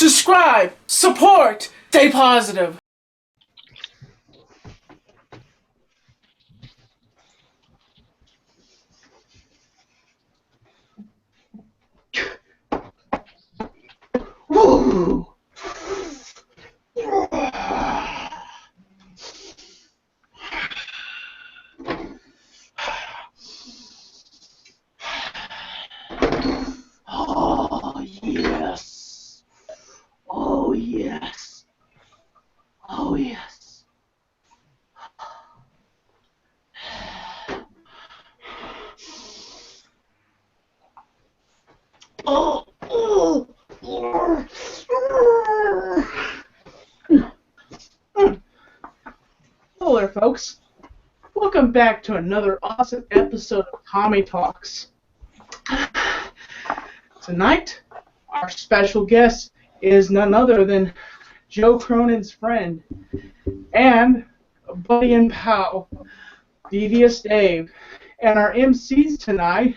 subscribe, support, stay positive. Woo! Oh, yes. Oh, yes. Oh, yes. Oh, oh. Hello there, folks. Welcome back to another awesome episode of Tommy Talks. Tonight, our special guest is none other than Joe Cronin's friend and buddy and pal, Devious Dave. And our MCs tonight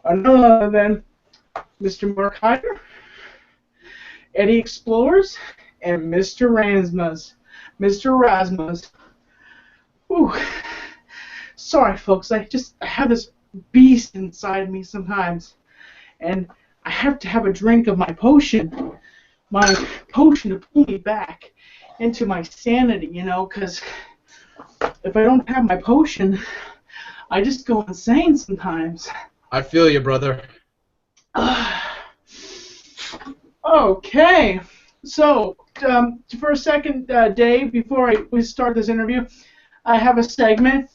are none other than Mr. Mark Hyder, Eddie Explorers, and Mr. Rasmus. Mr. Rasmus. Ooh. Sorry, folks. I have this beast inside me sometimes. And I have to have a drink of my potion to pull me back into my sanity, because if I don't have my potion, I just go insane sometimes. I feel you, brother. Okay, so for a second, Dave, before we start this interview, I have a segment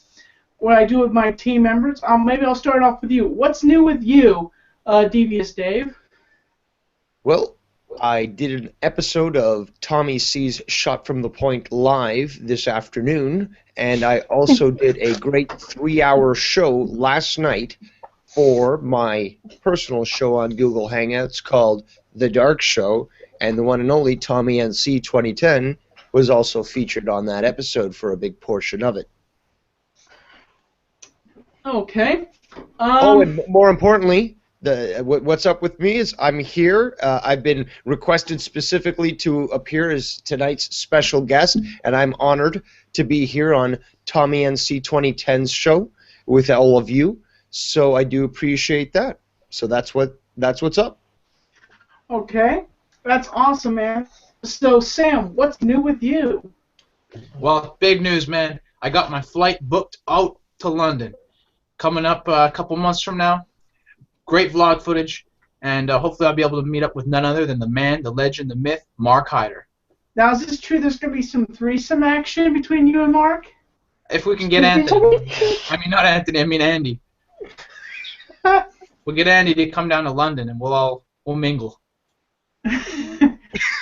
what I do with my team members. Maybe I'll start off with you. What's new with you, Devious Dave? Well, I did an episode of Tommy C's Shot from the Point live this afternoon, and I also did a great 3-hour show last night for my personal show on Google Hangouts called The Dark Show, and the one and only Tommy NC 2010 was also featured on that episode for a big portion of it. Okay. And more importantly, what's up with me is I'm here. I've been requested specifically to appear as tonight's special guest, and I'm honored to be here on Tommy NC 2010's show with all of you. So I do appreciate that. So that's what's up. Okay, that's awesome, man. So Sam, what's new with you? Well, big news, man. I got my flight booked out to London. Coming up a couple months from now. Great vlog footage, and hopefully I'll be able to meet up with none other than the man, the legend, the myth, Mark Hyder. Now, is this true? There's going to be some threesome action between you and Mark? If we can get Anthony. I mean, not Anthony, I mean Andy. We'll get Andy to come down to London, and we'll mingle.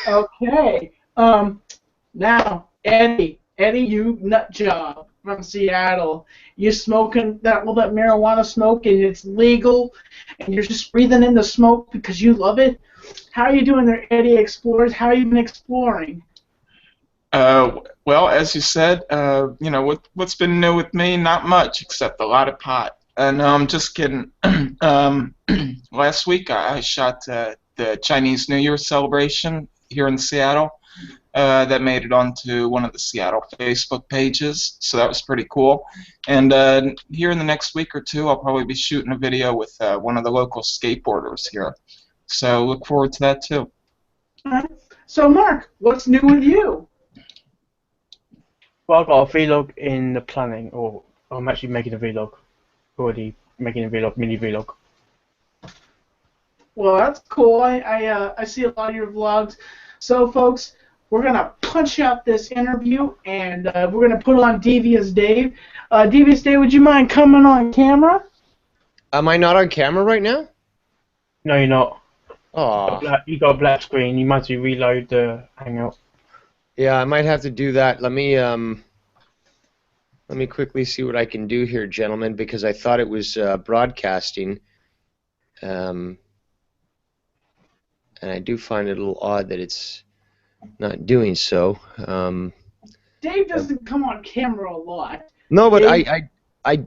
Okay. Now, Eddie, you nut job from Seattle. You're smoking that marijuana smoke, and it's legal, and you're just breathing in the smoke because you love it. How are you doing there, Eddie Explorers? How have you been exploring? Well, as you said, what's been new with me? Not much, except a lot of pot. And I'm just kidding. Last week I shot the Chinese New Year celebration here in Seattle. That made it onto one of the Seattle Facebook pages, so that was pretty cool. And here in the next week or two, I'll probably be shooting a video with one of the local skateboarders here. So look forward to that too. All right. So Mark, what's new with you? Well, I've got a vlog in the planning, or I'm actually making a vlog. Already making a vlog, mini vlog. Well, that's cool. I see a lot of your vlogs. So, folks, we're going to punch out this interview, and we're going to put on Devious Dave. Devious Dave, would you mind coming on camera? Am I not on camera right now? No, you're not. Oh. You got a black screen. You might have to reload the Hangout. Yeah, I might have to do that. Let me quickly see what I can do here, gentlemen, because I thought it was broadcasting. And I do find it a little odd that it's not doing so. Dave doesn't come on camera a lot. No, but Dave,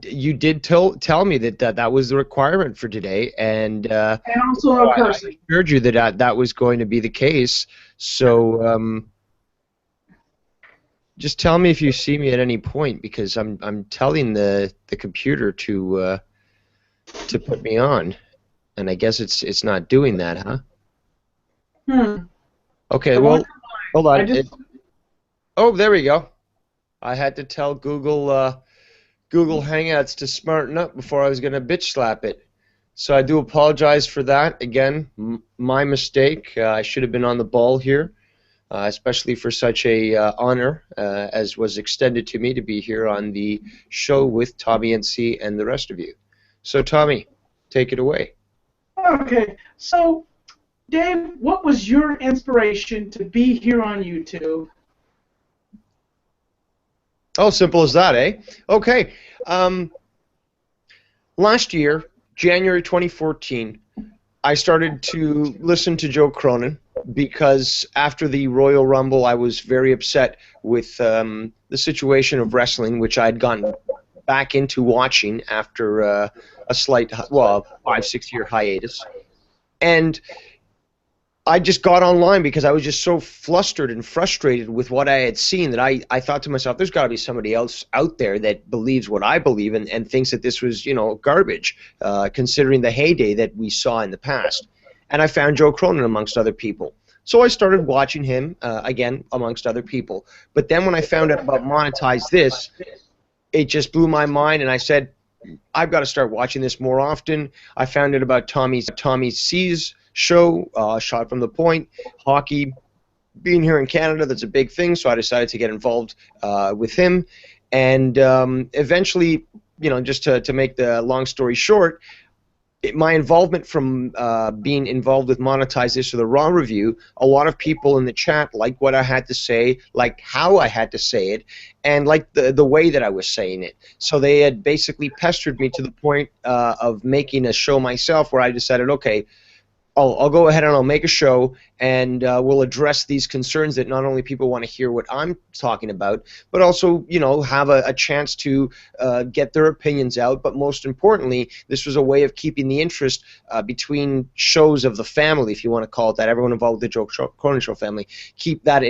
You did tell me that was the requirement for today, and also no cursing. I assured you that that was going to be the case. So just tell me if you see me at any point, because I'm telling the computer to put me on, and I guess it's not doing that, huh? Okay, well, hold on. Oh, there we go. I had to tell Google Hangouts to smarten up before I was going to bitch slap it. So I do apologize for that. Again, my mistake. I should have been on the ball here, especially for such a honor as was extended to me to be here on the show with Tommy NC and the rest of you. So Tommy, take it away. Okay, so Dave, what was your inspiration to be here on YouTube? Oh, simple as that, eh? Okay. Last year, January 2014, I started to listen to Joe Cronin because after the Royal Rumble, I was very upset with the situation of wrestling, which I'd gone back into watching after a slight, 5-6 year hiatus. And I just got online because I was just so flustered and frustrated with what I had seen that I thought to myself, there's got to be somebody else out there that believes what I believe and thinks that this was, garbage, considering the heyday that we saw in the past. And I found Joe Cronin amongst other people. So I started watching him, again, amongst other people. But then when I found out about Monetize This, it just blew my mind, and I said, I've got to start watching this more often. I found out about Tommy C's show, Shot from the Point, hockey. Being here in Canada, that's a big thing, so I decided to get involved with him. And eventually, just to make the long story short, my involvement from being involved with Monetize This or the Raw Review, a lot of people in the chat liked what I had to say, liked how I had to say it, and liked the way that I was saying it. So they had basically pestered me to the point of making a show myself, where I decided, okay, I'll go ahead and I'll make a show, and we'll address these concerns that not only people want to hear what I'm talking about, but also, have a chance to get their opinions out. But most importantly, this was a way of keeping the interest between shows of the family, if you want to call it that, everyone involved with the Joe Cronin Show family, keep that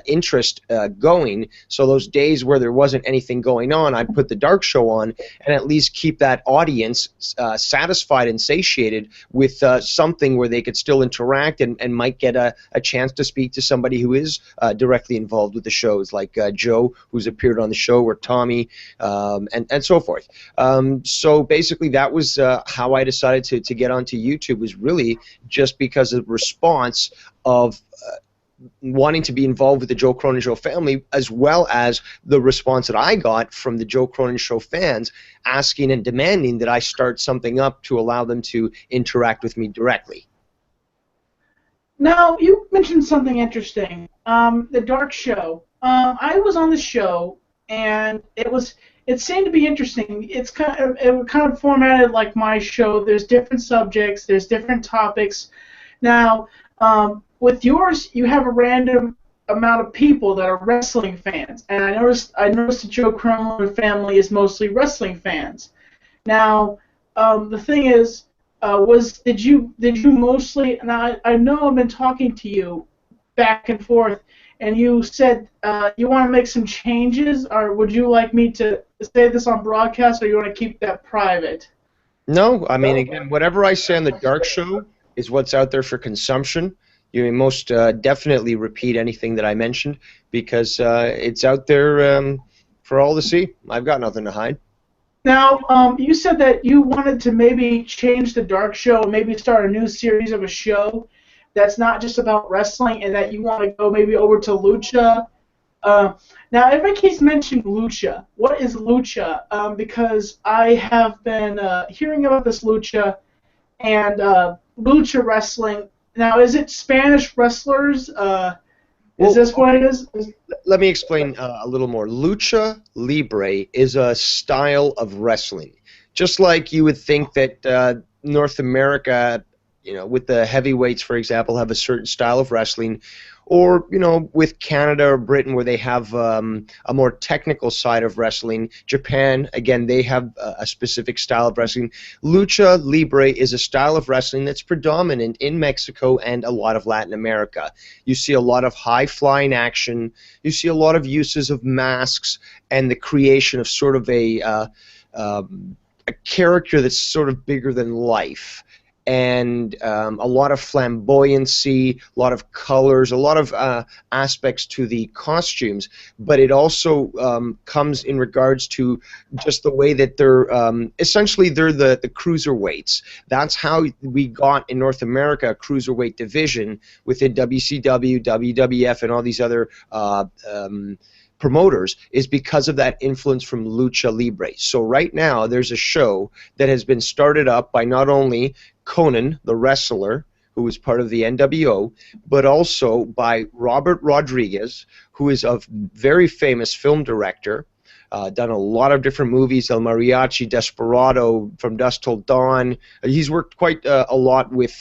interest going. So those days where there wasn't anything going on, I'd put the Dark Show on and at least keep that audience satisfied and satiated with something where they could still interact and might get a chance to speak to somebody who is directly involved with the shows, like Joe, who's appeared on the show, or Tommy, and so forth. So basically, that was how I decided to get onto YouTube, was really just because of the response of wanting to be involved with the Joe Cronin Show family, as well as the response that I got from the Joe Cronin Show fans asking and demanding that I start something up to allow them to interact with me directly. Now, you mentioned something interesting, the Dark Show. I was on the show, and it seemed to be interesting. It kind of formatted like my show. There's different subjects, there's different topics. Now, with yours, you have a random amount of people that are wrestling fans, and I noticed the Joe Cronin family is mostly wrestling fans. Now, the thing is, did you mostly? Now I know I've been talking to you back and forth, and you said you want to make some changes, or would you like me to say this on broadcast, or you want to keep that private? No, I mean, again, whatever I say on the Dark Show is what's out there for consumption. You may most definitely repeat anything that I mentioned, because it's out there for all to see. I've got nothing to hide. Now, you said that you wanted to maybe change the Dark Show, maybe start a new series of a show that's not just about wrestling, and that you want to go maybe over to Lucha. Now, everybody keeps mentioning Lucha. What is Lucha? Because I have been hearing about this Lucha and Lucha wrestling. Now, is it Spanish wrestlers? Is this what it is? Let me explain a little more. Lucha Libre is a style of wrestling. Just like you would think that North America, with the heavyweights, for example, have a certain style of wrestling, or with Canada or Britain where they have a more technical side of wrestling. Japan, again, they have a specific style of wrestling. Lucha Libre is a style of wrestling that's predominant in Mexico and a lot of Latin America. You see a lot of high-flying action. You see a lot of uses of masks and the creation of sort of a character that's sort of bigger than life, and a lot of flamboyancy, a lot of colors, a lot of aspects to the costumes, but it also comes in regards to just the way that they're essentially they're the cruiserweights. That's how we got in North America a cruiserweight division within WCW, WWF, and all these other promoters, is because of that influence from Lucha Libre. So right now there's a show that has been started up by not only Conan, the wrestler, who was part of the NWO, but also by Robert Rodriguez, who is a very famous film director, done a lot of different movies, El Mariachi, Desperado, From Dusk Till Dawn. He's worked quite a lot with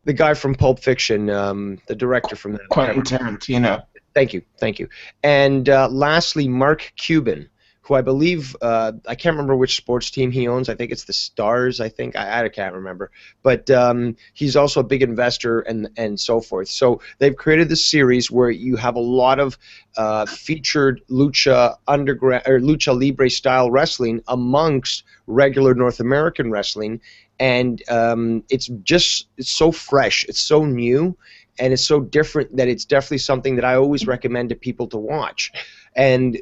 the guy from Pulp Fiction, the director from that. Quentin Tarantino. Thank you. And lastly, Mark Cuban, who I believe, I can't remember which sports team he owns. I think it's the Stars, I can't remember. But he's also a big investor and so forth. So they've created this series where you have a lot of featured lucha underground or lucha libre style wrestling amongst regular North American wrestling. And it's so fresh, it's so new, and it's so different that it's definitely something that I always recommend to people to watch. And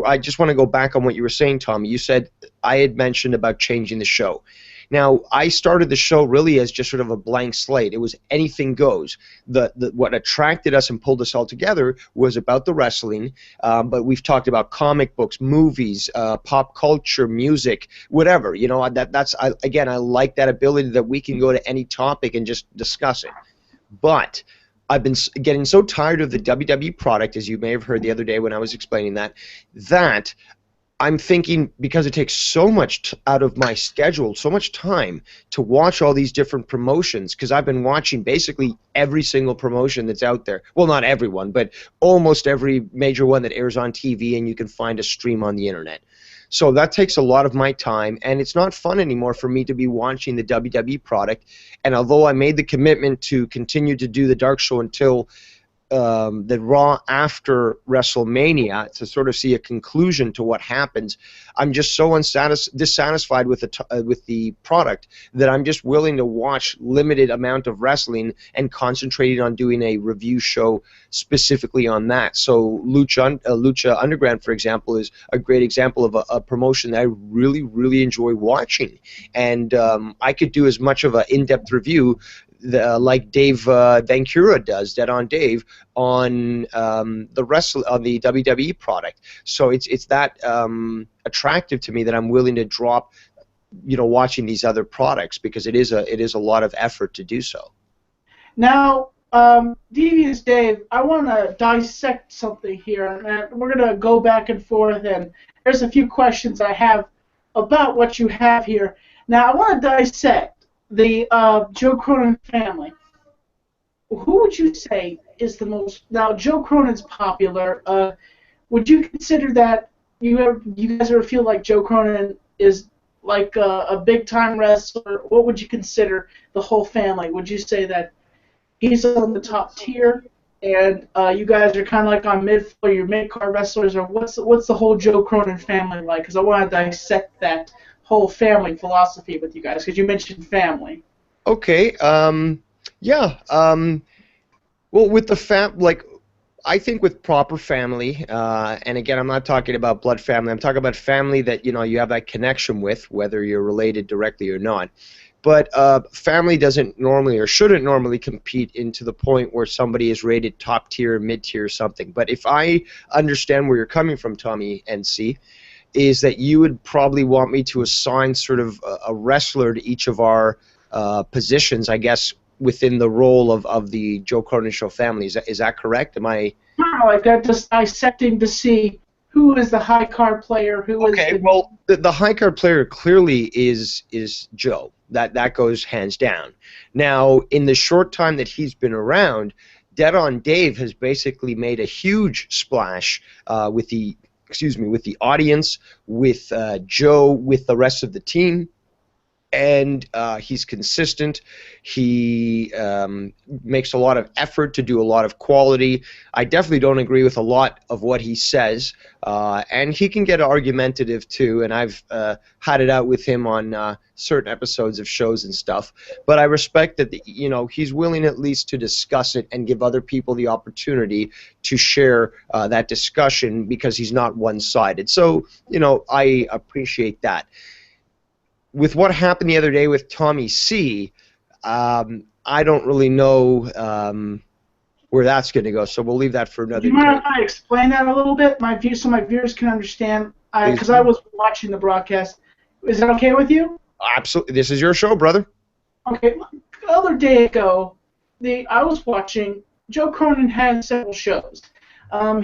I just want to go back on what you were saying, Tommy. You said I had mentioned about changing the show. Now, I started the show really as just sort of a blank slate. It was anything goes. What attracted us and pulled us all together was about the wrestling, but we've talked about comic books, movies, pop culture, music, whatever. I like that ability that we can go to any topic and just discuss it. But I've been getting so tired of the WWE product, as you may have heard the other day when I was explaining that I'm thinking, because it takes so much out of my schedule, so much time to watch all these different promotions, because I've been watching basically every single promotion that's out there. Well, not everyone, but almost every major one that airs on TV and you can find a stream on the internet. So that takes a lot of my time, and it's not fun anymore for me to be watching the WWE product. And although I made the commitment to continue to do the Dark Show until the Raw after WrestleMania to sort of see a conclusion to what happens, I'm just so dissatisfied with the product that I'm just willing to watch limited amount of wrestling and concentrating on doing a review show specifically on that. So Lucha Underground, for example, is a great example of a promotion that I really, really enjoy watching, and I could do as much of an in-depth review like Dave Vancura does, Dead on Dave, on the WWE product. So it's that attractive to me that I'm willing to drop, watching these other products, because it is a lot of effort to do so. Now, Devious Dave, I want to dissect something here, and we're going to go back and forth, and there's a few questions I have about what you have here. Now, I want to dissect the Joe Cronin family. Who would you say is the most... Now, Joe Cronin's popular. Would you consider that you guys ever feel like Joe Cronin is like a big-time wrestler? What would you consider the whole family? Would you say that he's on the top tier, and you guys are kind of like on mid-floor, you're mid-card wrestlers, or what's the whole Joe Cronin family like? Because I want to dissect that whole family philosophy with you guys, because you mentioned family. Okay. Yeah. Well, with the I think with proper family, and again, I'm not talking about blood family. I'm talking about family that you have that connection with, whether you're related directly or not. But family doesn't normally or shouldn't normally compete into the point where somebody is rated top tier, mid tier, or something. But if I understand where you're coming from, Tommy NC, is that you would probably want me to assign sort of a wrestler to each of our positions, I guess, within the role of the Joe Cronin Show family. Is that correct? Am I... Kind of like that, just dissecting to see who is the high card player? Who is Okay, the well, the high card player clearly is Joe. That goes hands down. Now, in the short time that he's been around, Dead on Dave has basically made a huge splash with the audience, with Joe, with the rest of the team. And he's consistent. He makes a lot of effort to do a lot of quality. I definitely don't agree with a lot of what he says, and he can get argumentative too. And I've had it out with him on certain episodes of shows and stuff. But I respect that he's willing at least to discuss it and give other people the opportunity to share that discussion because he's not one-sided. So I appreciate that. With what happened the other day with Tommy C, I don't really know where that's going to go, so we'll leave that for another Do you mind day. if I explain that a little bit, so my viewers can understand? Because I was watching the broadcast. Is that okay with you? Absolutely. This is your show, brother. Okay. The other day ago, I was watching. Joe Cronin has several shows.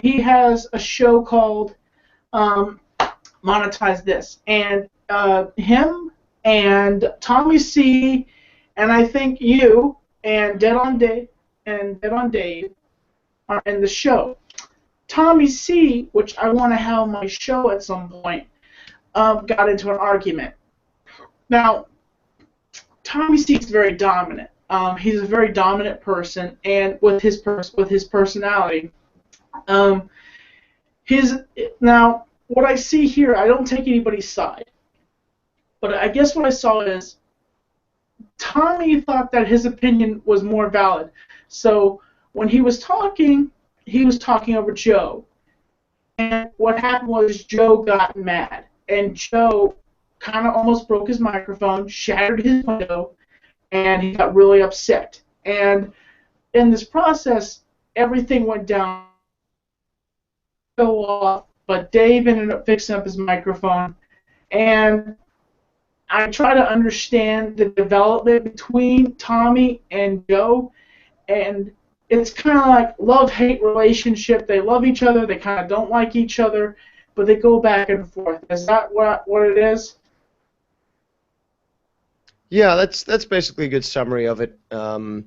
He has a show called Monetize This, and him and Tommy C, and I think you and Dead on Dave are in the show. Tommy C, which I want to have on my show at some point, got into an argument. Now, Tommy C is very dominant. He's a very dominant person, and with his personality, now what I see here, I don't take anybody's side. But I guess what I saw is Tommy thought that his opinion was more valid. So when he was talking over Joe. And what happened was Joe got mad. And Joe kind of almost broke his microphone, shattered his window, and he got really upset. And in this process, everything went down. Go off, but Dave ended up fixing up his microphone. And I try to understand the development between Tommy and Joe, and it's kind of like love-hate relationship. They love each other, they kind of don't like each other, but they go back and forth. Is that what it is? Yeah, that's basically a good summary of it. And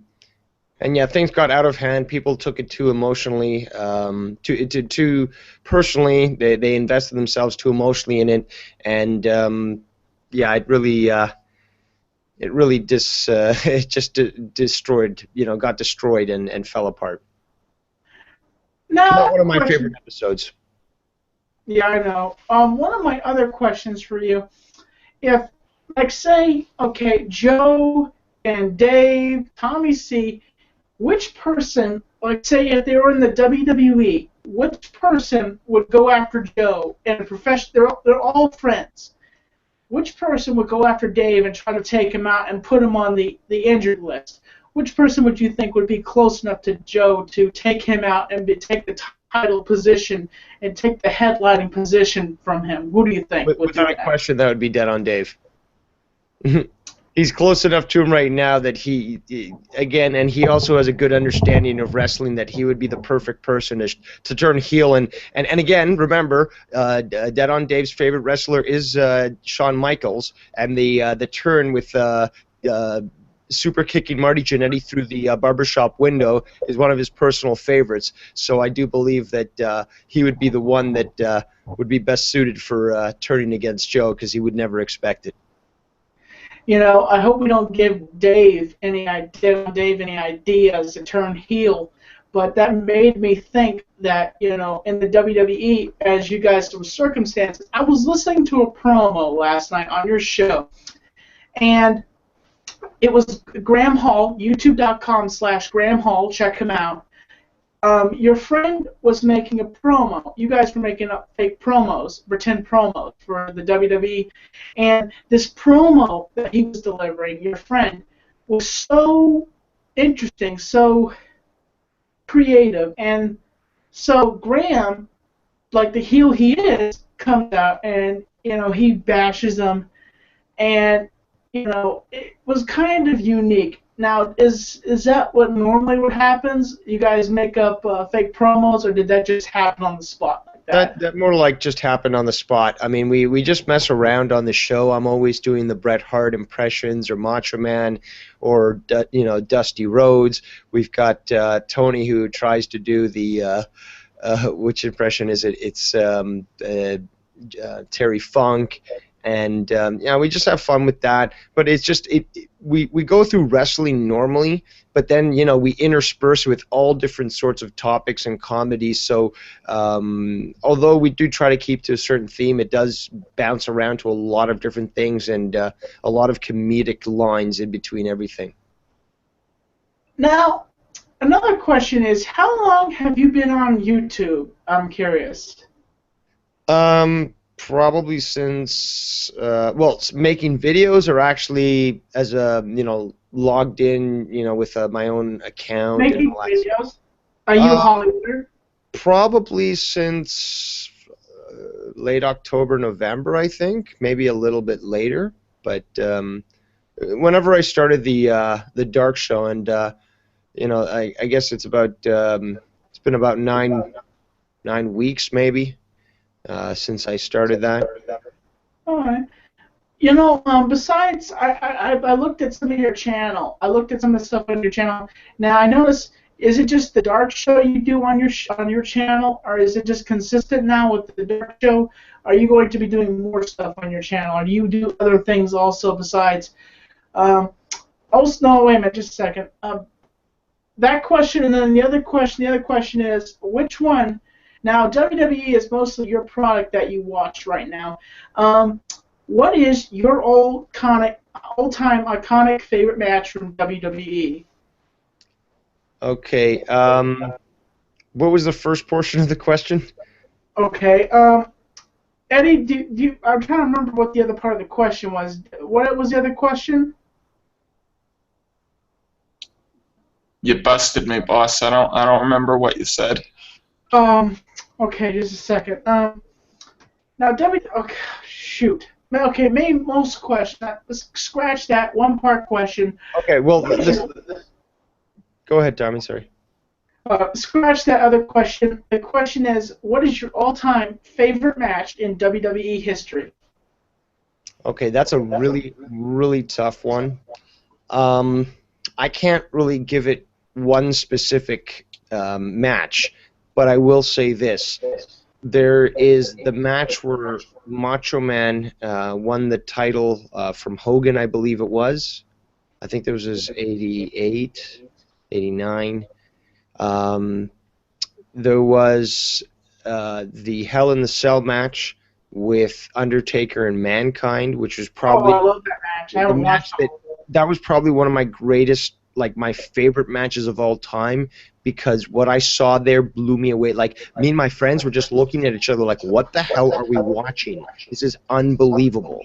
yeah, things got out of hand. People took it too emotionally, too personally. They invested themselves too emotionally in it, and yeah, it really just destroyed, got destroyed and fell apart. Now, Not one of my favorite episodes. Yeah, I know. One of my other questions for you, if, like, say, okay, Joe and Dave, Tommy C, which person, like, say, if they were in the WWE, which person would go after Joe in a professional? They're all friends. Which person would go after Dave and try to take him out and put him on the injured list? Which person would you think would be close enough to Joe to take him out and take the title position and take the headlining position from him? Who do you think would do Without a question, that would be Dead on Dave. He's close enough to him right now that he also has a good understanding of wrestling, that he would be the perfect person to turn heel. And again, remember, Dead on Dave's favorite wrestler is Shawn Michaels, and the turn with super kicking Marty Jannetty through the barbershop window is one of his personal favorites. So I do believe that he would be the one that would be best suited for turning against Joe, because he would never expect it. I hope we don't give Dave any ideas to turn heel, but that made me think that, in the WWE, as you guys were circumstances, I was listening to a promo last night on your show, and it was Graham Hall, youtube.com/Graham Hall, check him out. Your friend was making a promo. You guys were making up fake promos, pretend promos for the WWE. And this promo that he was delivering, your friend, was so interesting, so creative. And so Graham, like the heel he is, comes out and, he bashes them. And, it was kind of unique. Now, is that what normally what happens? You guys make up fake promos, or did that just happen on the spot like like that? That more like just happened on the spot. I mean, we just mess around on the show. I'm always doing the Bret Hart impressions or Macho Man or Dusty Rhodes. We've got Tony who tries to do the which impression is it? It's Terry Funk, and we just have fun with that. But it's just we go through wrestling normally, but then we intersperse with all different sorts of topics and comedies. So although we do try to keep to a certain theme, it does bounce around to a lot of different things and a lot of comedic lines in between everything. Now, another question is, how long have you been on YouTube? I'm curious. Probably since making videos or actually as a logged in with my own account. Making and all that. videos? Are you Hollywood? Probably since late October, November, I think. Maybe a little bit later, but whenever I started the Dark Show, and I guess it's about it's been about 9 weeks maybe. Since I started that. All right. Besides, I looked at some of your channel. I looked at some of the stuff on your channel. Now I noticed, is it just the Dark Show you do on your channel, or is it just consistent now with the Dark Show? Are you going to be doing more stuff on your channel, or do you do other things also besides? Also, no, wait a minute, just a second. That question, and then the other question is, which one? Now, WWE is mostly your product that you watch right now. What is your all-time iconic favorite match from WWE? Okay. What was the first portion of the question? Okay. Eddie, I'm trying to remember what the other part of the question was. What was the other question? You busted me, boss. I don't remember what you said. Okay, just a second. Now, okay, shoot. Okay, maybe most question. Let's scratch that one-part question. Okay, well, go ahead, Tommy, sorry. Scratch that other question. The question is, what is your all-time favorite match in WWE history? Okay, that's a really, really tough one. I can't really give it one specific match. But I will say this. There is the match where Macho Man won the title from Hogan, I believe it was. I think there was his 88, 89. There was the Hell in the Cell match with Undertaker and Mankind, which was probably I love that match. I haven't watched it. That was probably one of my greatest, my favorite matches of all time, because what I saw there blew me away. Like, me and my friends were just looking at each other like, what the hell are we watching? This is unbelievable.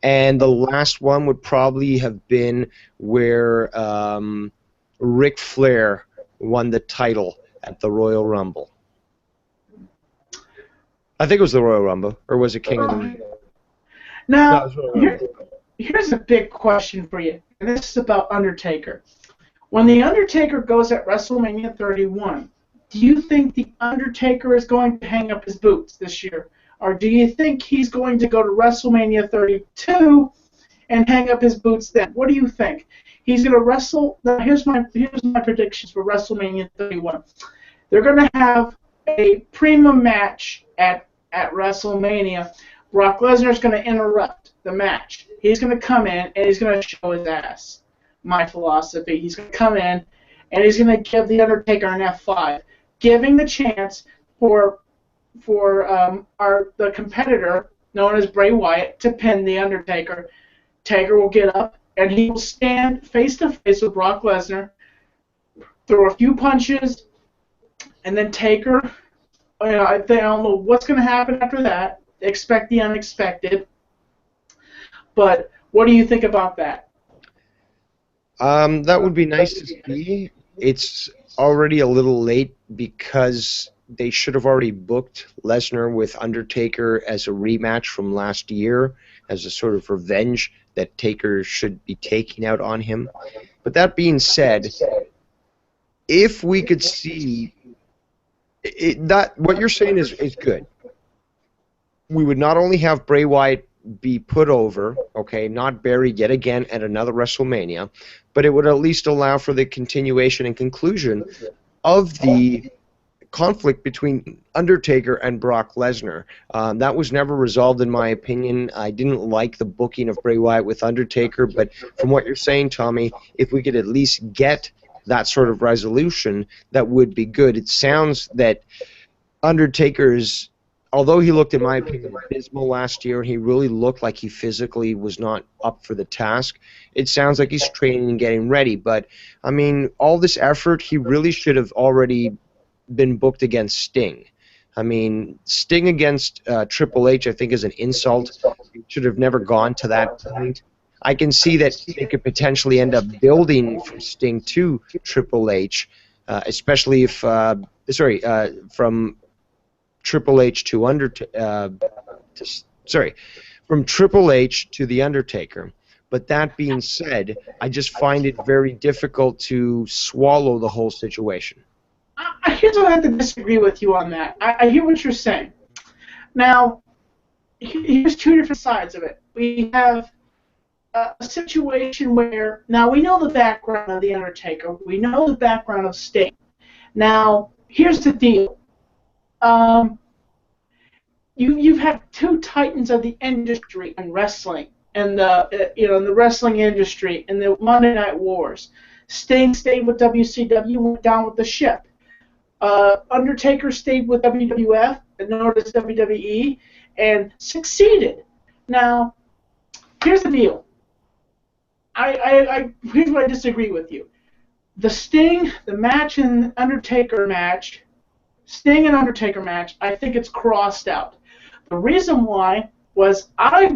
And the last one would probably have been where Ric Flair won the title at the Royal Rumble. I think it was the Royal Rumble, or was it King of the Ring? Now, here's a big question for you, and this is about Undertaker. When The Undertaker goes at WrestleMania 31, do you think The Undertaker is going to hang up his boots this year? Or do you think he's going to go to WrestleMania 32 and hang up his boots then? What do you think? He's going to wrestle. Now, here's my predictions for WrestleMania 31. They're going to have a premium match at WrestleMania. Brock Lesnar is going to interrupt the match. He's going to come in and he's going to show his ass. My philosophy. He's going to come in and he's going to give The Undertaker an F5, giving the chance for the competitor known as Bray Wyatt to pin The Undertaker. Taker will get up and he will stand face to face with Brock Lesnar, throw a few punches, and then Taker. I don't know what's going to happen after that. Expect the unexpected. But what do you think about that? That would be nice to see. It's already a little late because they should have already booked Lesnar with Undertaker as a rematch from last year, as a sort of revenge that Taker should be taking out on him. But that being said, if we could see That what you're saying is good. We would not only have Bray Wyatt be put over, okay, not buried yet again at another WrestleMania, but it would at least allow for the continuation and conclusion of the conflict between Undertaker and Brock Lesnar. That was never resolved, in my opinion. I didn't like the booking of Bray Wyatt with Undertaker, but from what you're saying, Tommy, if we could at least get that sort of resolution, that would be good. It sounds that Undertaker's, although he looked, in my opinion, abysmal last year, and he really looked like he physically was not up for the task, it sounds like he's training and getting ready. But, I mean, all this effort, he really should have already been booked against Sting. I mean, Sting against Triple H, I think, is an insult. He should have never gone to that point. I can see that they could potentially end up building from Sting to Triple H, especially if, from Triple H to from Triple H to The Undertaker. But that being said, I just find it very difficult to swallow the whole situation. Here's what I have to disagree with you on that. I hear what you're saying. Now, here's two different sides of it. We have a situation where, now we know the background of The Undertaker. We know the background of Sting. Now, here's the deal. You've had two titans of the industry in wrestling, and in the wrestling industry, in the Monday Night Wars. Sting stayed with WCW, went down with the ship. Undertaker stayed with WWF, and known as WWE, and succeeded. Now, here's the deal. Here's where I disagree with you. The Sting, the match and Undertaker match, Sting and Undertaker match, I think it's crossed out. The reason why was I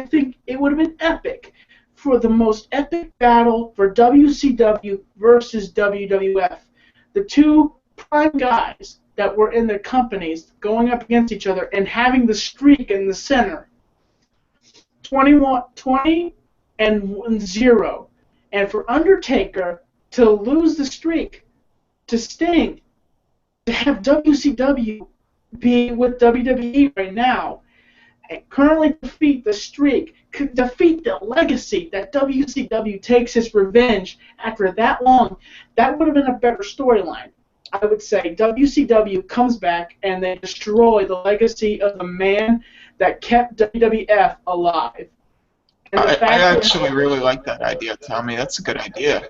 think it would have been epic for the most epic battle for WCW versus WWF. The two prime guys that were in their companies going up against each other and having the streak in the center. 20-0. And for Undertaker to lose the streak to Sting, to have WCW be with WWE right now, and currently defeat the streak, defeat the legacy that WCW takes its revenge after that long, that would have been a better storyline. I would say WCW comes back and they destroy the legacy of the man that kept WWF alive. I actually really like that idea, Tommy. That's a good idea.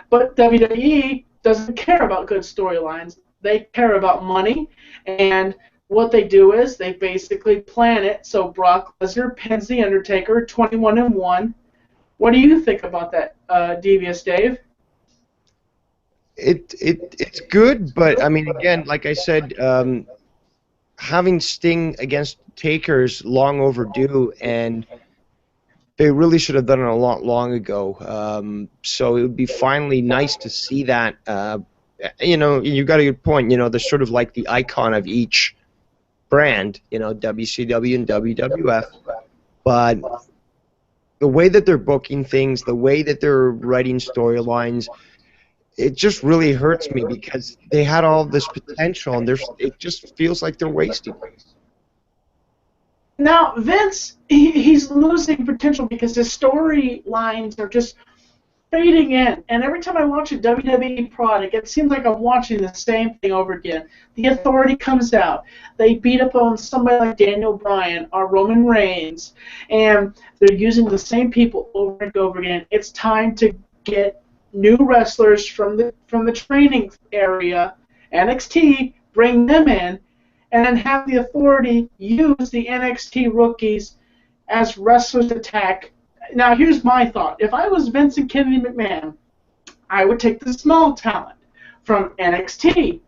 But WWE doesn't care about good storylines. They care about money, and what they do is they basically plan it so Brock Lesnar pins The Undertaker 21-1. What do you think about that, Devious Dave? It's good, but I mean, again, like I said, having Sting against Taker's long overdue, and they really should have done it a lot long ago. So it would be finally nice to see that. You got a good point. They're sort of like the icon of each brand, WCW and WWF. But the way that they're booking things, the way that they're writing storylines, it just really hurts me because they had all this potential, and it just feels like they're wasting it. Now, Vince, he's losing potential because his storylines are just fading in. And every time I watch a WWE product, it seems like I'm watching the same thing over again. The Authority comes out. They beat up on somebody like Daniel Bryan or Roman Reigns, and they're using the same people over and over again. It's time to get new wrestlers from the training area, NXT, bring them in, and then have the Authority use the NXT rookies as wrestlers attack. Now, here's my thought. If I was Vince and Kennedy McMahon, I would take the small talent from NXT.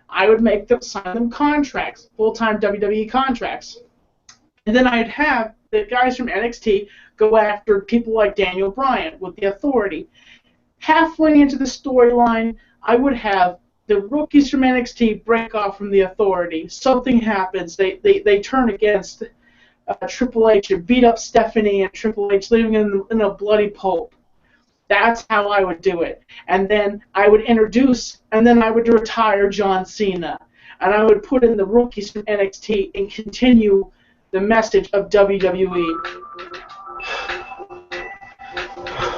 I would make them sign them contracts, full-time WWE contracts. And then I'd have the guys from NXT go after people like Daniel Bryan with the Authority. Halfway into the storyline, I would have the rookies from NXT break off from the Authority. Something happens. They turn against Triple H and beat up Stephanie and Triple H, leaving in a bloody pulp. That's how I would do it. And then I would introduce, and then I would retire John Cena. And I would put in the rookies from NXT and continue the message of WWE.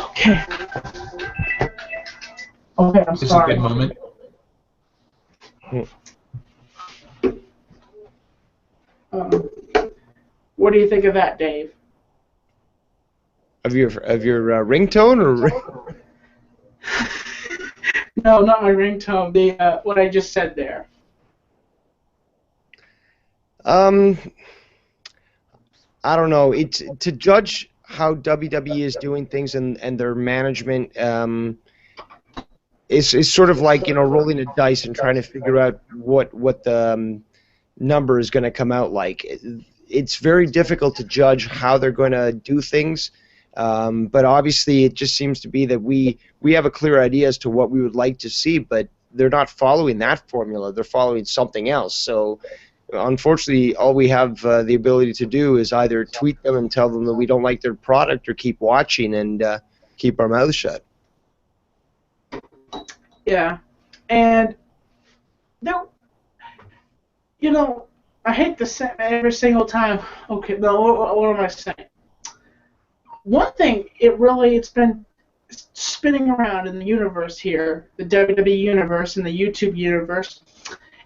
Okay. Okay, I'm This is a sorry. good moment. What do you think of that, Dave? Of your ringtone or? No, not my ringtone. The what I just said there. I don't know. It's to judge how WWE is doing things and their management. Is sort of like rolling a dice and trying to figure out what the number is going to come out like. It's very difficult to judge how they're going to do things, but obviously it just seems to be that we have a clear idea as to what we would like to see, but they're not following that formula. They're following something else. So unfortunately, all we have the ability to do is either tweet them and tell them that we don't like their product, or keep watching and keep our mouths shut. Yeah, and I hate to say every single time. Okay, no, what am I saying? One thing, it's been spinning around in the universe here, the WWE universe and the YouTube universe,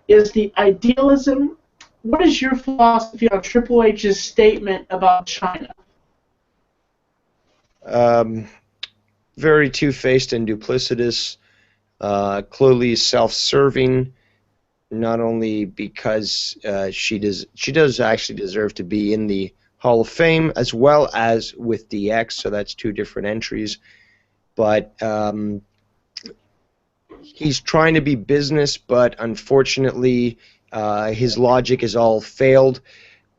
is the idealism. What is your philosophy on Triple H's statement about China? Very two-faced and duplicitous. Clearly self-serving, not only because she does actually deserve to be in the Hall of Fame, as well as with DX, so that's two different entries, but he's trying to be business, but unfortunately his logic is all failed,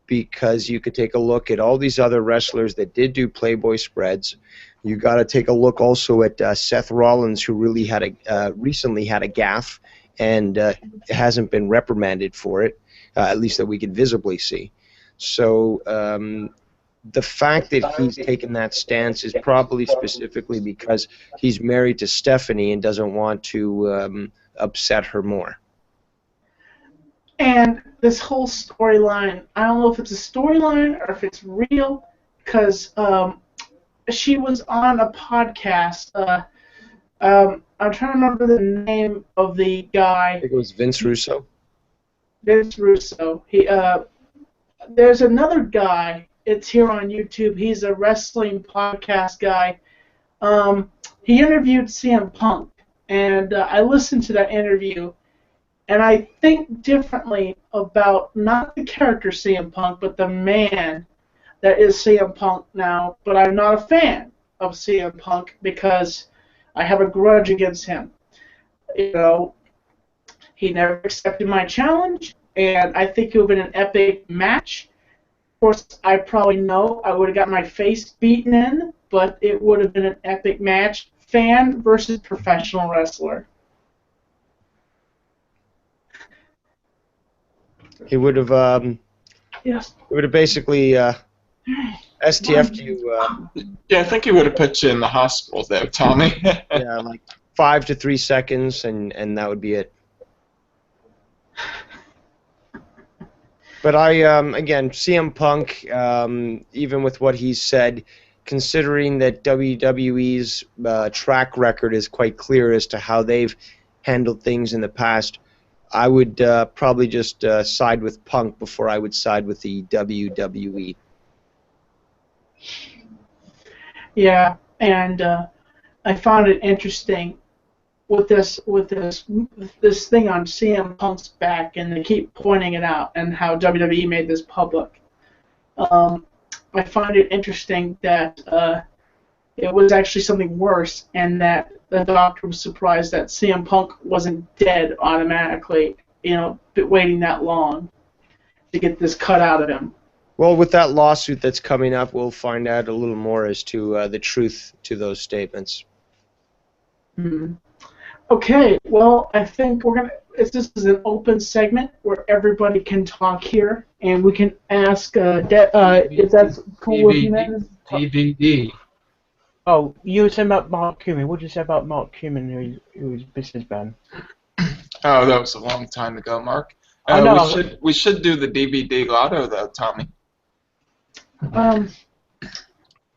because you could take a look at all these other wrestlers that did do Playboy spreads. You got to take a look also at Seth Rollins, who really recently had a gaffe and hasn't been reprimanded for it, at least that we can visibly see. So the fact that he's taken that stance is probably specifically because he's married to Stephanie and doesn't want to upset her more. And this whole storyline, I don't know if it's a storyline or if it's real, because she was on a podcast. I'm trying to remember the name of the guy. I think it was Vince Russo. Vince Russo. There's another guy. It's here on YouTube. He's a wrestling podcast guy. He interviewed CM Punk, and I listened to that interview, and I think differently about not the character CM Punk, but the man that is CM Punk now. But I'm not a fan of CM Punk because I have a grudge against him. He never accepted my challenge, and I think it would have been an epic match. Of course, I probably know I would have got my face beaten in, but it would have been an epic match. Fan versus professional wrestler. He would have. Yes. He would have basically STF'd you. Yeah, I think he would have put you in the hospital there, Tommy. Yeah, like 5 to 3 seconds, and that would be it. But again, CM Punk, even with what he's said, considering that WWE's track record is quite clear as to how they've handled things in the past, I would probably just side with Punk before I would side with the WWE. Yeah, and I found it interesting with this thing on CM Punk's back, and they keep pointing it out, and how WWE made this public. I find it interesting that it was actually something worse, and that the doctor was surprised that CM Punk wasn't dead automatically, waiting that long to get this cut out of him. Well, with that lawsuit that's coming up, we'll find out a little more as to the truth to those statements. Mm-hmm. Okay, well, I think this is an open segment where everybody can talk here, and we can ask if that's cool with you, man. DVD. Oh, you were saying about Mark Cuban. What did you say about Mark Cuban, who's businessman? Oh, that was a long time ago, Mark. I know. We should do the DVD lotto though, Tommy. Um,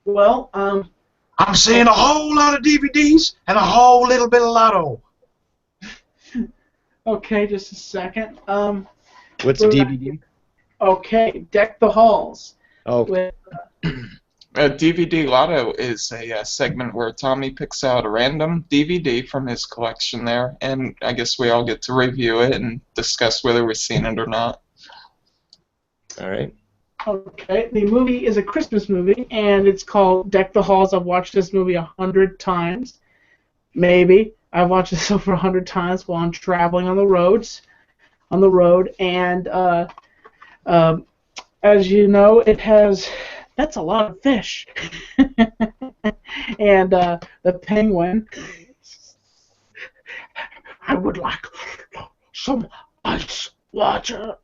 well, I'm seeing a whole lot of DVDs and a whole little bit of lotto. okay, just a second. What's a DVD? Okay, Deck the Halls. Oh, With, DVD Lotto is a segment where Tommy picks out a random DVD from his collection there, and I guess we all get to review it and discuss whether we've seen it or not. all right. okay, the movie is a Christmas movie, and it's called Deck the Halls. I've watched this movie 100 times, maybe. I've watched this over 100 times while I'm traveling on the road, and as you know, it has. That's a lot of fish. And the penguin. I would like some ice water.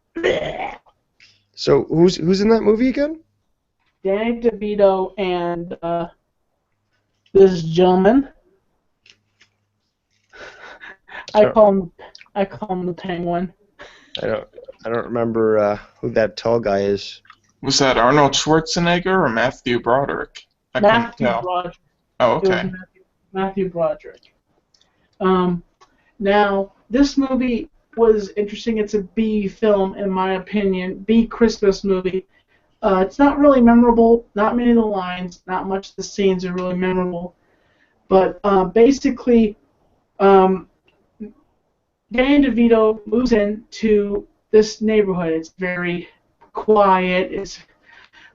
So who's in that movie again? Danny DeVito and this gentleman. I call him the penguin. I don't remember who that tall guy is. Was that Arnold Schwarzenegger or Matthew Broderick? I couldn't Matthew tell. Broderick. Oh, It was okay. Matthew Broderick. Now, this movie was interesting. It's a B film, in my opinion. B Christmas movie. It's not really memorable. Not many of the lines, not much of the scenes are really memorable. But basically, Danny DeVito moves into this neighborhood. It's very quiet.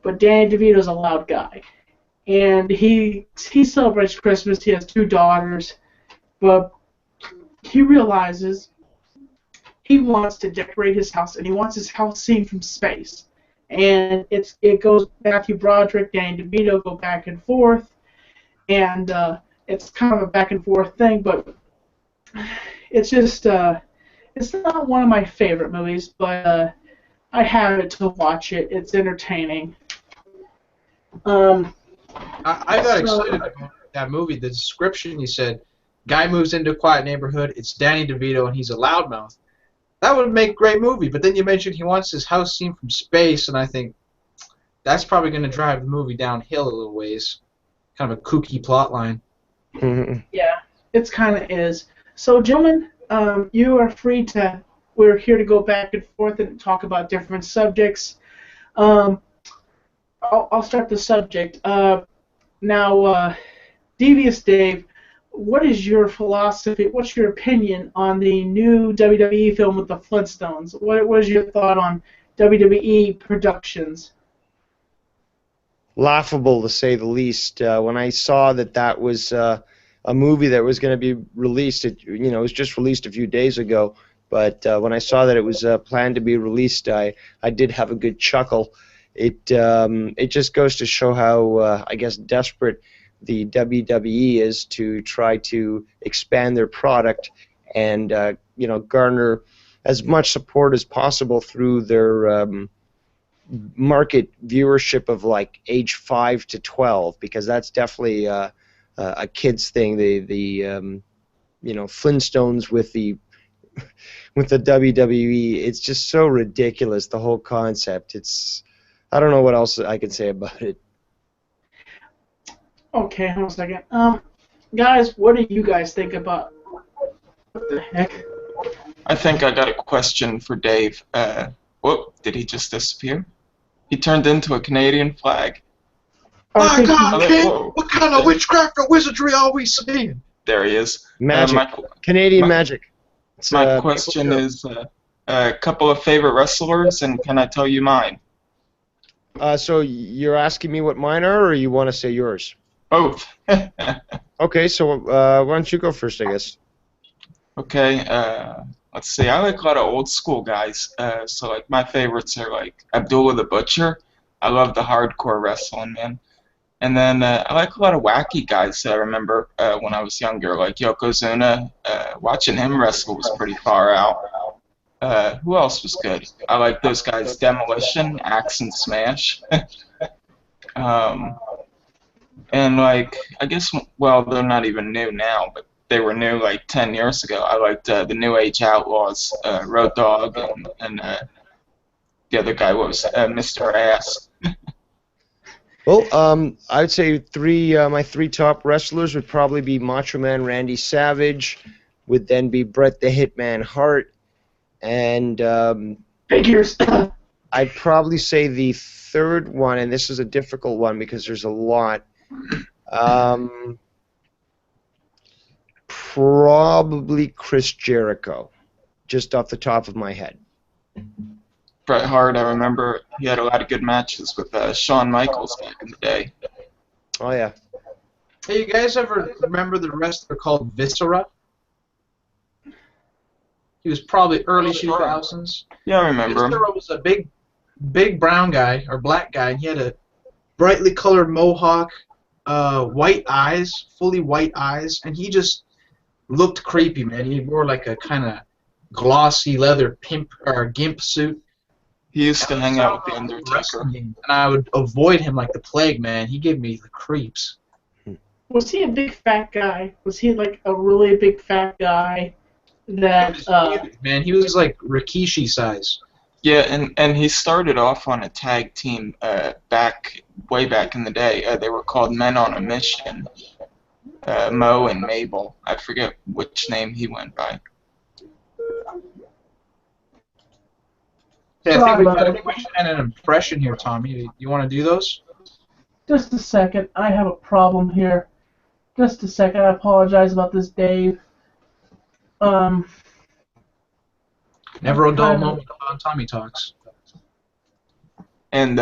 But Danny DeVito's a loud guy. And he celebrates Christmas. He has 2 daughters. But he realizes he wants to decorate his house, and he wants his house seen from space. And it goes Matthew Broderick, Danny DeVito go back and forth, and it's kind of a back and forth thing. But it's just it's not one of my favorite movies, but I have it to watch it. It's entertaining. I got excited about that movie. The description, you said, guy moves into a quiet neighborhood, it's Danny DeVito, and he's a loudmouth. That would make a great movie, but then you mentioned he wants his house seen from space, and I think that's probably going to drive the movie downhill a little ways. Kind of a kooky plot line. Yeah, it's kind of is. So, gentlemen, you are free to. We're here to go back and forth and talk about different subjects. I'll start the subject. Now, Devious Dave, what is your philosophy? What's your opinion on the new WWE film with the Flintstones? What was your thought on WWE productions? Laughable to say the least. When I saw that was a movie that was going to be released, it was just released a few days ago. But when I saw that it was planned to be released, I did have a good chuckle. It just goes to show how I guess desperate the WWE is to try to expand their product and garner as much support as possible through their market viewership of like age 5 to 12, because that's definitely a kids thing. The Flintstones with the WWE, it's just so ridiculous, the whole concept. I don't know what else I can say about it. Okay, hold on a second. Guys, what do you guys think about? What the heck? I think I got a question for Dave. Whoop, did he just disappear? He turned into a Canadian flag. My God, he- King! Whoa. What kind of witchcraft or wizardry are we seeing? There he is. Magic. Canadian my- magic. It's, My question is a couple of favorite wrestlers, and can I tell you mine? So you're asking me what mine are, or you want to say yours? Both. Okay, so why don't you go first, I guess? Okay, let's see. I like a lot of old school guys. So like my favorites are like Abdullah the Butcher. I love the hardcore wrestling, man. And then I like a lot of wacky guys. I remember when I was younger, like Yokozuna. Watching him wrestle was pretty far out. Who else was good? I like those guys: Demolition, Axe, and Smash. And like, I guess, well, they're not even new now, but they were new like 10 years ago. I liked the New Age Outlaws, Road Dogg, and the other guy was Mr. Ass. Well, I'd say my three top wrestlers would probably be Macho Man Randy Savage, would then be Bret the Hitman Hart, and Figures. I'd probably say the third one, and this is a difficult one because there's a lot. Probably Chris Jericho, just off the top of my head. Bret Hart, I remember he had a lot of good matches with Shawn Michaels back in the day. Oh yeah. Hey, you guys ever remember the wrestler called Viscera? He was probably early 2000s. Yeah, I remember him. Viscera was a big brown guy, or black guy, and he had a brightly colored mohawk, white eyes, fully white eyes, and he just looked creepy, man. He wore like a kind of glossy leather pimp or gimp suit. He used to hang out with the Undertaker. And I would avoid him like the plague, man. He gave me the creeps. Was he a big fat guy? Was he like a really big fat guy? That Huge, man, he was like Rikishi size. Yeah, and he started off on a tag team way back in the day. They were called Men on a Mission. Mo and Mabel. I forget which name he went by. Yeah, I think we should end an impression here, Tommy. You want to do those? Just a second. I have a problem here. Just a second. I apologize about this, Dave. Never a dull moment on Tommy Talks. And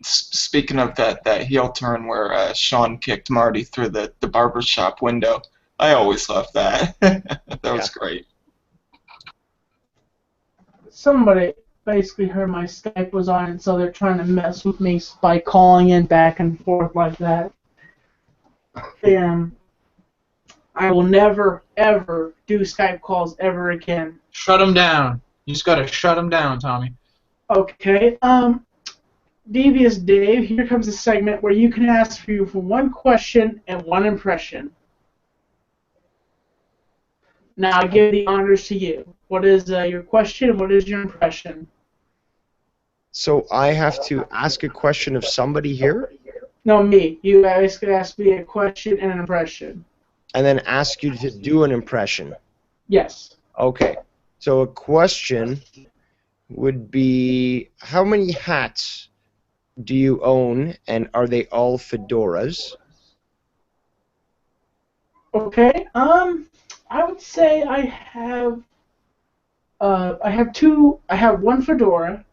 speaking of that heel turn where Shawn kicked Marty through the barbershop window, I always loved that. That was great. Somebody basically heard my Skype was on, and so they're trying to mess with me by calling in back and forth like that. And I will never, ever do Skype calls ever again. Shut him down. You just gotta shut him down, Tommy. Okay. Devious Dave, here comes a segment where you can ask for you for one question and one impression. Now I give the honors to you. What is your question and what is your impression? So I have to ask a question of somebody here? No, me. You basically ask me a question and an impression. And then ask you to do an impression. Yes. Okay. So a question would be, how many hats do you own, and are they all fedoras? Okay. I would say I have two. I have one fedora,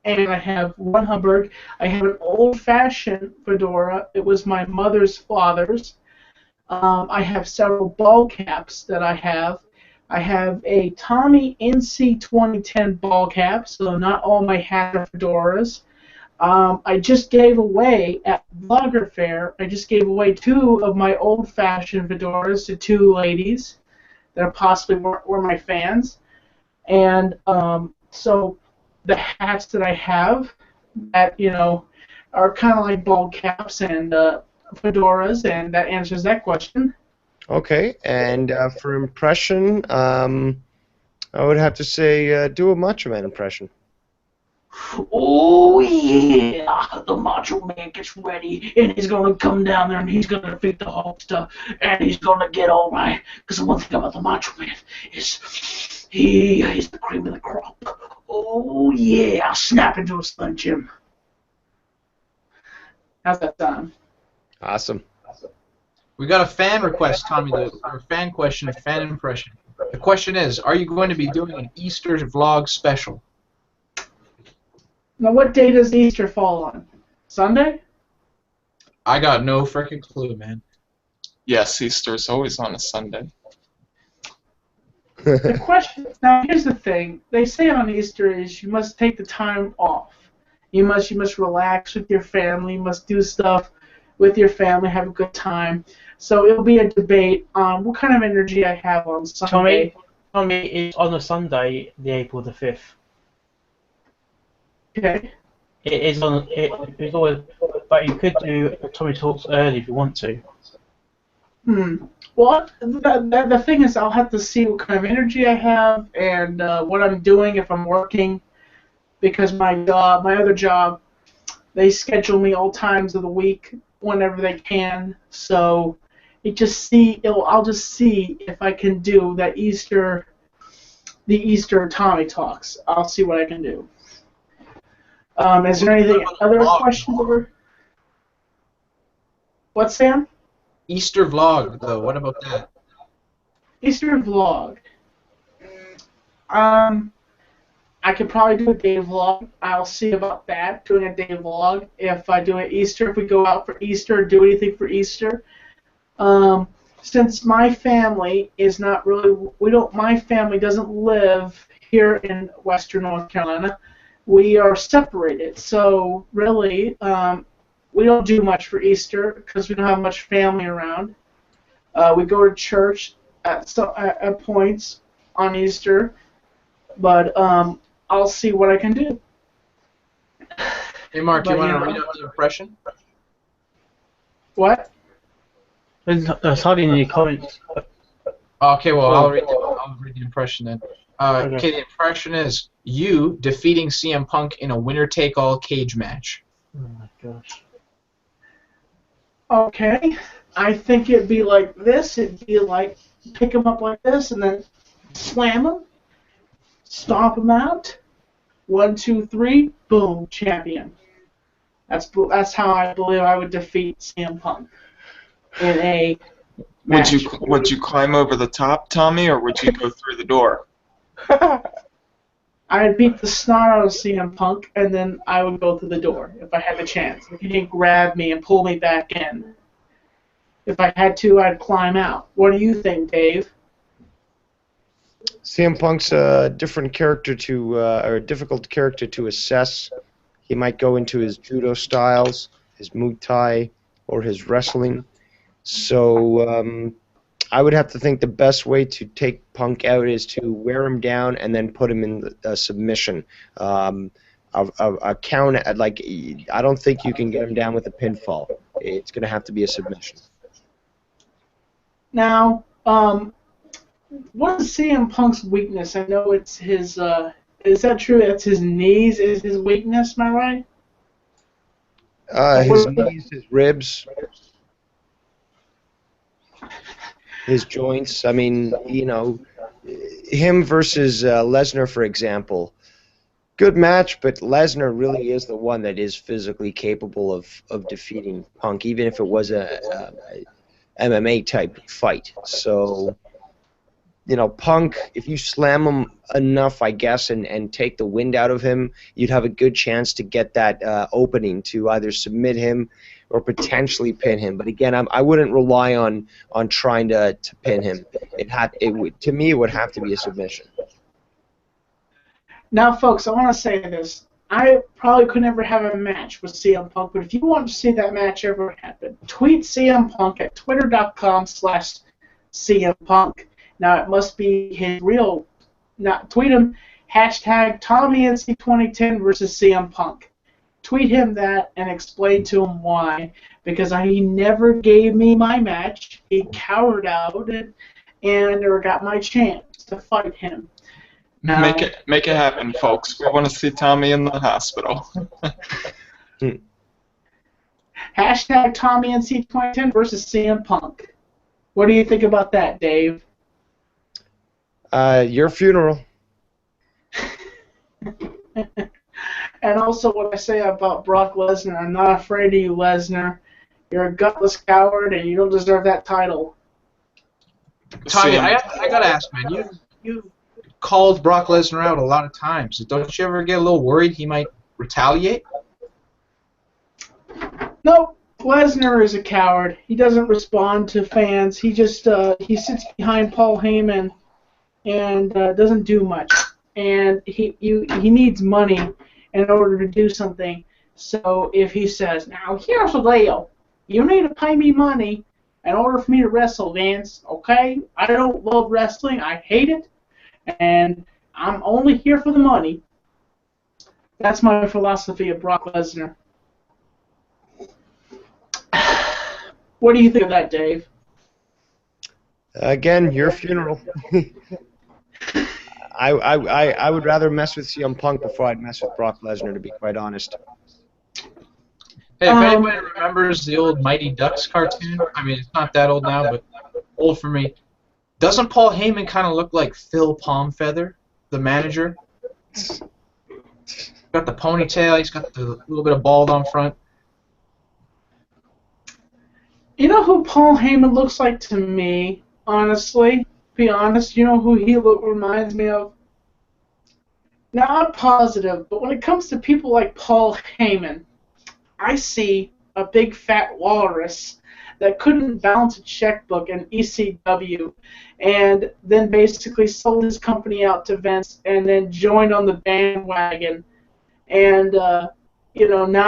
and I have one Hubbard. I have an old-fashioned fedora. It was my mother's father's. I have several ball caps that I have. I have a Tommy NC 2010 ball cap, so not all my hats are fedoras. I just gave away at Vlogger Fair, I just gave away two of my old-fashioned fedoras to two ladies that possibly were my fans. And so the hats that I have that, are kind of like ball caps and fedoras, and that answers that question. Okay, and for impression, I would have to say do a Macho Man impression. Oh yeah, the Macho Man gets ready, and he's gonna come down there, and he's gonna defeat the Hulk stuff, and he's gonna get all right. Because the one thing about the Macho Man is he's the cream of the crop. Oh yeah, snap into a Slim Jim. How's that sound? Awesome. We got a fan request, Tommy, or fan question, a fan impression. The question is, are you going to be doing an Easter vlog special? Now, what day does Easter fall on? Sunday? I got no freaking clue, man. Yes, Easter's always on a Sunday. The question, now here's the thing. They say on Easter is you must take the time off. You must relax with your family. You must do stuff with your family, have a good time. So it'll be a debate on what kind of energy I have on Sunday. Tommy, it's on a Sunday, the April the 5th. Okay. it is on. It's always, but you could do Tommy Talks early if you want to. Well, the thing is, I'll have to see what kind of energy I have and what I'm doing if I'm working, because my other job, they schedule me all times of the week whenever they can. So I'll just see if I can do the Easter Tommy Talks. I'll see what I can do. Is there anything other questions over? What, Sam? Easter vlog, though. What about that? Easter vlog. I could probably do a day vlog. I'll see about that, doing a day vlog. If I do an Easter, if we go out for Easter, do anything for Easter. Since my family is not really, my family doesn't live here in Western North Carolina. We are separated, so really, we don't do much for Easter because we don't have much family around. We go to church at points on Easter, but I'll see what I can do. Hey, Mark, But, you want you to know- read out the impression? What? There's hardly any comments. Okay, well, I'll read the impression then. Okay. Okay, the impression is you defeating CM Punk in a winner-take-all cage match. Oh my gosh. Okay. I think it'd be like this. It'd be like pick him up like this and then slam him, stomp him out. 1, 2, 3, boom, champion. That's how I believe I would defeat CM Punk in a match. Would you climb over the top, Tommy, or would you go through the door? I'd beat the snot out of CM Punk, and then I would go through the door if I had the chance. If he didn't grab me and pull me back in. If I had to, I'd climb out. What do you think, Dave? CM Punk's a different character or a difficult character to assess. He might go into his judo styles, his Muay Thai, or his wrestling. So I would have to think the best way to take Punk out is to wear him down and then put him in a submission. A count, I don't think you can get him down with a pinfall. It's going to have to be a submission. Now, what is CM Punk's weakness? I know it's his. Is that true? That's his knees is his weakness. Am I right? His knees, his ribs, his joints. I mean, him versus Lesnar, for example. Good match, but Lesnar really is the one that is physically capable of defeating Punk, even if it was a MMA type fight. So, Punk, if you slam him enough, I guess, and take the wind out of him, you'd have a good chance to get that opening to either submit him or potentially pin him. But again, I wouldn't rely on trying to pin him. To me, it would have to be a submission. Now, folks, I want to say this. I probably could never have a match with CM Punk, but if you want to see that match ever happen, tweet CM Punk at twitter.com/CM Punk. Now, it must be his real. Tweet him hashtag TommyNC2010 versus CM Punk. Tweet him that and explain to him why. Because he never gave me my match. He cowered out and never got my chance to fight him. Now, Make it happen, folks. We want to see Tommy in the hospital. Hashtag TommyNC2010 versus CM Punk. What do you think about that, Dave? Your funeral. And also what I say about Brock Lesnar, I'm not afraid of you, Lesnar. You're a gutless coward, and you don't deserve that title. Tommy, I gotta ask, man. You called Brock Lesnar out a lot of times. Don't you ever get a little worried he might retaliate? No, Lesnar is a coward. He doesn't respond to fans. He just he sits behind Paul Heyman and doesn't do much. And he needs money in order to do something. So if he says, now here's the deal, you need to pay me money in order for me to wrestle, Vince, okay? I don't love wrestling. I hate it. And I'm only here for the money. That's my philosophy of Brock Lesnar. What do you think of that, Dave? Again, your funeral. I would rather mess with CM Punk before I'd mess with Brock Lesnar, to be quite honest. Hey, if anybody remembers the old Mighty Ducks cartoon, I mean, it's not that old now, but old for me. Doesn't Paul Heyman kind of look like Phil Palmfeather, the manager? Got the ponytail, he's got the little bit of bald on front. You know who Paul Heyman looks like to me, honestly? Be honest, you know who he reminds me of? Not positive, but when it comes to people like Paul Heyman, I see a big fat walrus that couldn't balance a checkbook in ECW and then basically sold his company out to Vince and then joined on the bandwagon. And, now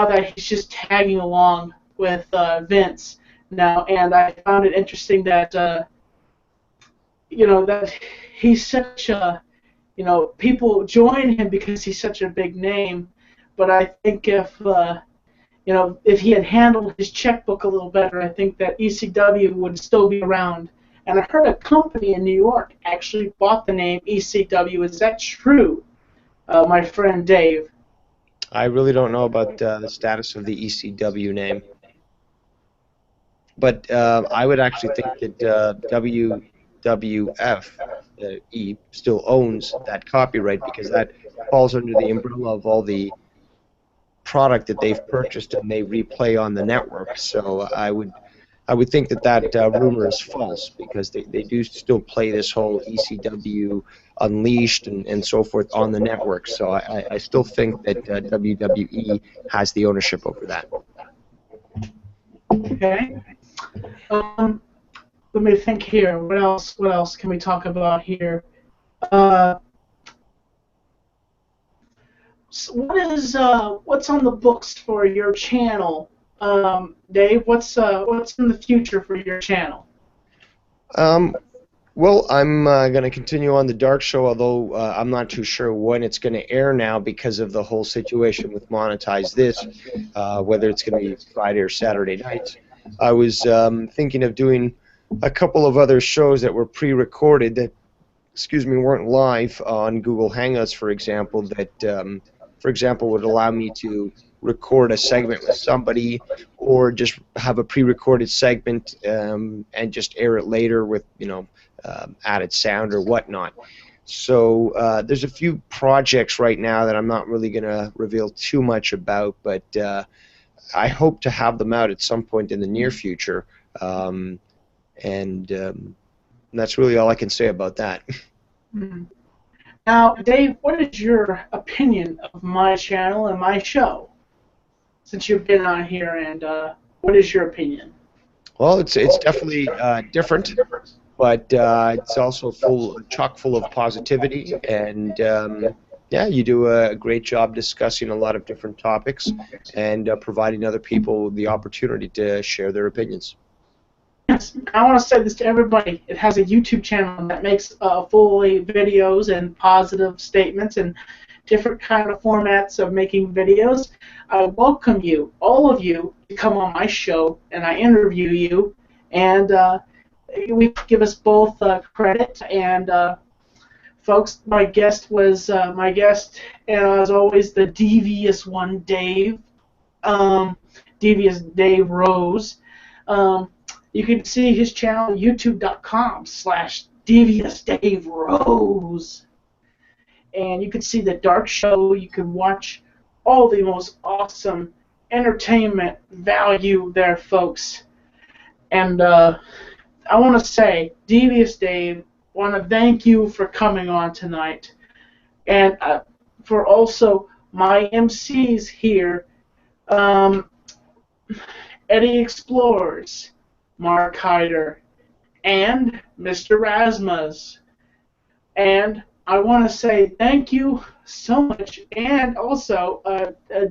that he's just tagging along with Vince now. And I found it interesting that, that he's such a, people join him because he's such a big name. But I think if he had handled his checkbook a little better, I think that ECW would still be around. And I heard a company in New York actually bought the name ECW. Is that true, my friend Dave? I really don't know about the status of the ECW name. But I would actually think that WWF still owns that copyright because that falls under the umbrella of all the product that they've purchased and they replay on the network. So I would think that rumor is false because they do still play this whole ECW Unleashed and so forth on the network. So I still think that WWE has the ownership over that. Okay. Let me think here. What else can we talk about here? What's on the books for your channel, Dave? What's in the future for your channel? Well, I'm going to continue on the Dark Show, although I'm not too sure when it's going to air now because of the whole situation with Monetize This, whether it's going to be Friday or Saturday nights. I was thinking of doing a couple of other shows that were pre-recorded that, weren't live on Google Hangouts, for example, that, would allow me to record a segment with somebody or just have a pre-recorded segment and just air it later with, added sound or whatnot. So there's a few projects right now that I'm not really going to reveal too much about, but I hope to have them out at some point in the near future. And that's really all I can say about that. Now, Dave, what is your opinion of my channel and my show? Since you've been on here, and what is your opinion? Well, it's definitely different, but it's also chock full of positivity, and yeah, you do a great job discussing a lot of different topics and providing other people the opportunity to share their opinions. Yes, I want to say this to everybody. It has a YouTube channel that makes fully videos and positive statements and different kind of formats of making videos. I welcome you, all of you, to come on my show and I interview you, and we give us both credit. And folks, my guest, and as always, the devious one, Dave, Devious Dave Rose. You can see his channel, youtube.com/Devious Dave Rose. And you can see the Dark Show. You can watch all the most awesome entertainment value there, folks. And I want to say, Devious Dave, want to thank you for coming on tonight. And for also my MCs here, Eddie Explores, Mark Hyder, and Mr. Rasmus. And I want to say thank you so much. And also,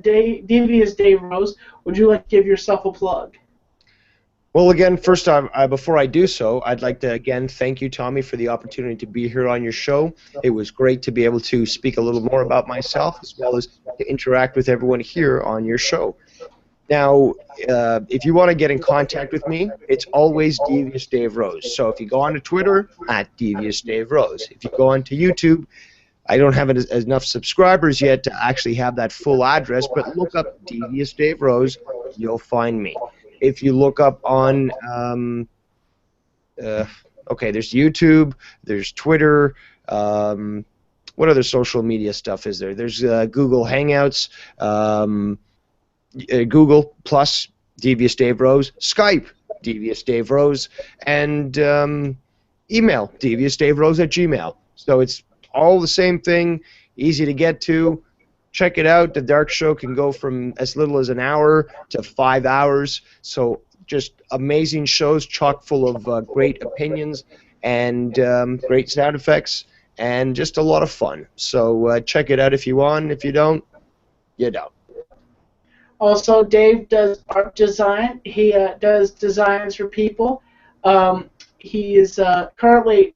Devious Dave Rose, would you like to give yourself a plug? Well, again, first time, before I do so, I'd like to again thank you, Tommy, for the opportunity to be here on your show. It was great to be able to speak a little more about myself as well as to interact with everyone here on your show. Now, if you want to get in contact with me, it's always Devious Dave Rose. So if you go onto Twitter, at Devious Dave Rose. If you go onto YouTube, I don't have enough subscribers yet to actually have that full address, but look up Devious Dave Rose, you'll find me. If you look up on, okay, there's YouTube, there's Twitter, what other social media stuff is there? There's Google Hangouts, Google Plus, Devious Dave Rose, Skype, Devious Dave Rose, and email, deviousdaverose@gmail. So it's all the same thing, easy to get to. Check it out. The Dark Show can go from as little as an hour to 5 hours. So just amazing shows, chock full of great opinions and great sound effects and just a lot of fun. So check it out if you want. If you don't, you don't. Also, Dave does art design. He does designs for people. He is currently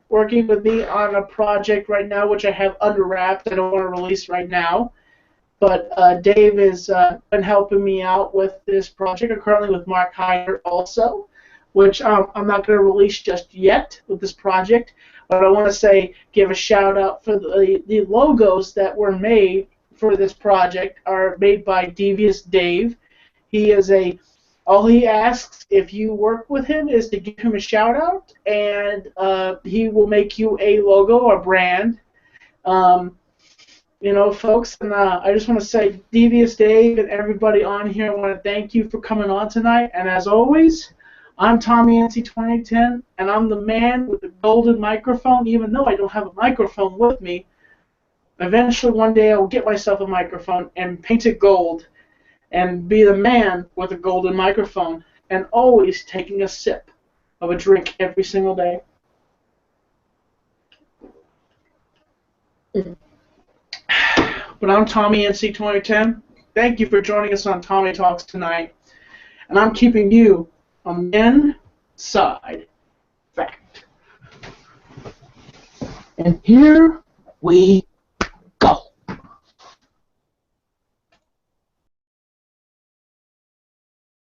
working with me on a project right now, which I have under wraps. I don't want to release right now. But Dave has been helping me out with this project. I'm currently with Mark Hyder also, which I'm not going to release just yet with this project. But I want to give a shout out for the logos that were made for this project are made by Devious Dave. He is all he asks if you work with him is to give him a shout out, and he will make you a logo or brand. Folks, and I just want to say, Devious Dave and everybody on here, I want to thank you for coming on tonight. And as always, I'm Tommy NC2010, and I'm the man with the golden microphone, even though I don't have a microphone with me. Eventually, one day, I will get myself a microphone and paint it gold and be the man with a golden microphone and always taking a sip of a drink every single day. But I'm Tommy NC2010. Thank you for joining us on Tommy Talks tonight. And I'm keeping you on the inside fact. And here we